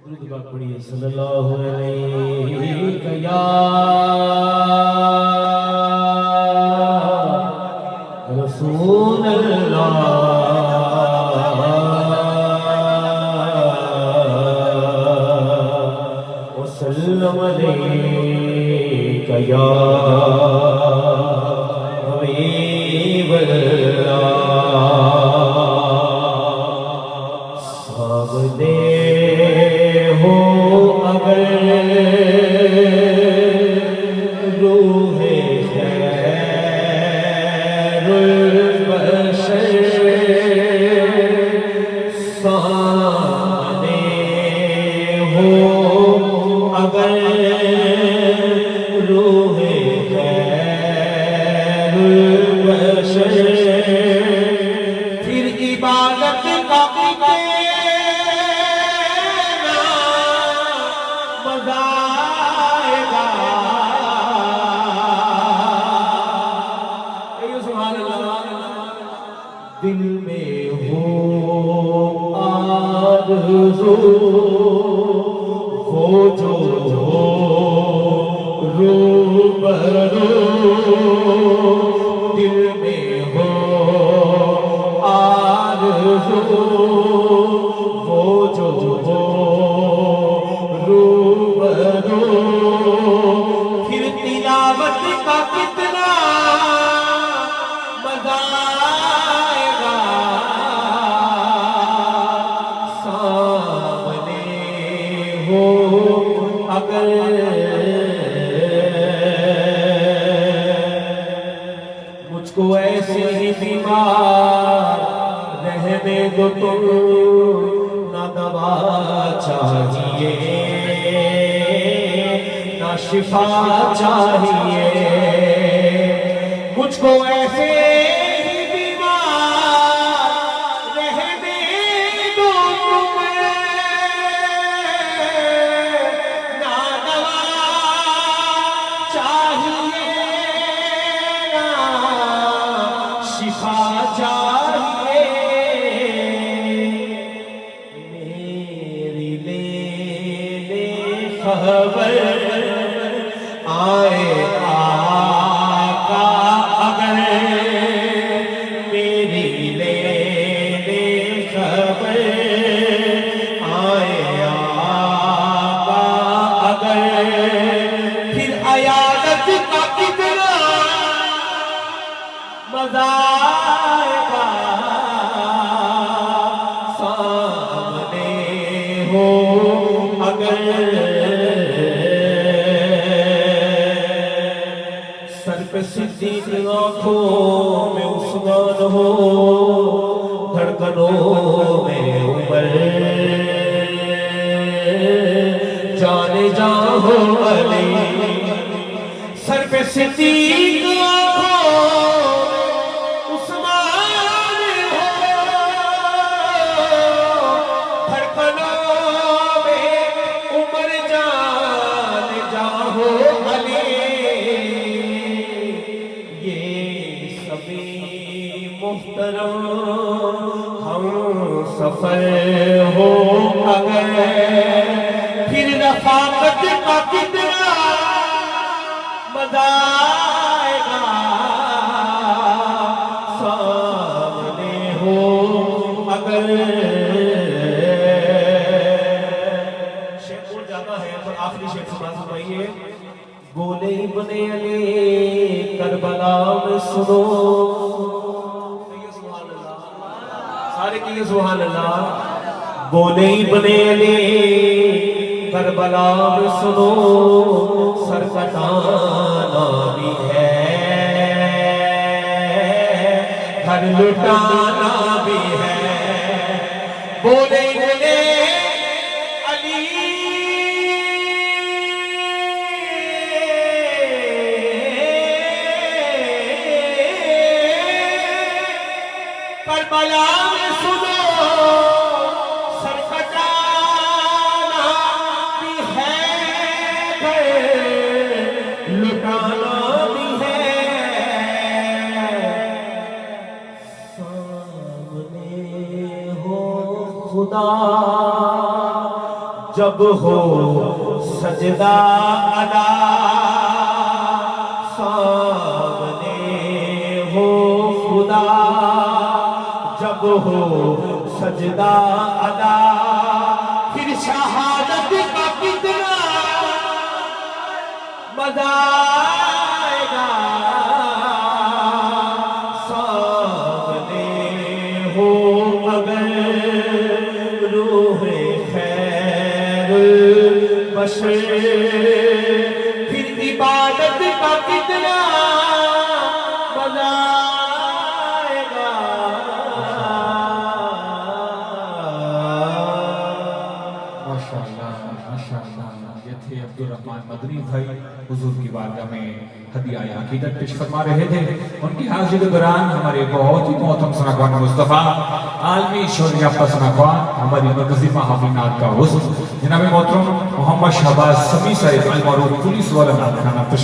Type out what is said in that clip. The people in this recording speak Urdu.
درود پاک پڑھیے صلی اللہ علیہ یا رسول اللہ وسلم علیک یا حبیب اللہ سامنے ہو اگر روح خیر البشر سامنے ہو اگر روح خیر البشر پھر عبادت کا دل میں ہو آرزو وہ جو ہو روبرو دل میں ہو آرزو وہ جو ہو روبرو پھر تلاوت کا کتنا مزہ اگر مجھ کو ایسے ہی بیمار رہنے دو تم نہ دوا چاہیے نہ شفا چاہیے مجھ کو ایسے ہی بیمار رہنے دو تم چاہیے میری لے خبر آئے آقا اگر میری لے خبر آئے آقا اگر پھر عیادت کا کتنا مزہ آئے گا سامنے ہو اگر سر پہ صدیق آنکھوں میں عثمان ہو دھڑکنوں میں عمر جانے جاں ہو علی سر پہ صدیق آنکھوں محترم ہم سفر ہو اگر پھر رفاقت کا کتنا مزہ آئے گا سامنے ہو اگر شیخ بول جاتا ہے پر آخری شیخ سبحان سنائیے بولے ابن علی کربلا میں سنو سارے کیے سبحان اللہ بولے ابن علی کربلا میں سنو سر کٹانا بھی ہے گھر لٹانا بھی ہے بولے ابن علی کربلا میں سنو سر کٹانا بھی ہے لٹانا بھی ہے سامنے خدا جب ہو سجدہ ادا سامنے ہو خدا جب ہو سجدہ ادا پھر شہادت کا کتنا مزہ آئے گا سامنے ہو اگر روح خیر بشر پھر عبادت کا کتنا مزہ آئے گا ماشاءاللہ ماشاءاللہ یہ تھے عبدالرحمن مدنی بھائی حضور کی بارگاہ میں ہدیہ عقیدت پیش فرما رہے تھے ان کی حاضری کے دوران ہمارے بہت ہی محترم ثناءخوان مصطفیٰ عالمی شعور یافتہ ثناءخوان ہماری مرکزی محافل نعت کا حسن جناب محترم محمد شہباز سمیع صاحب المعروف پولیس والا نعت خانہ تشریف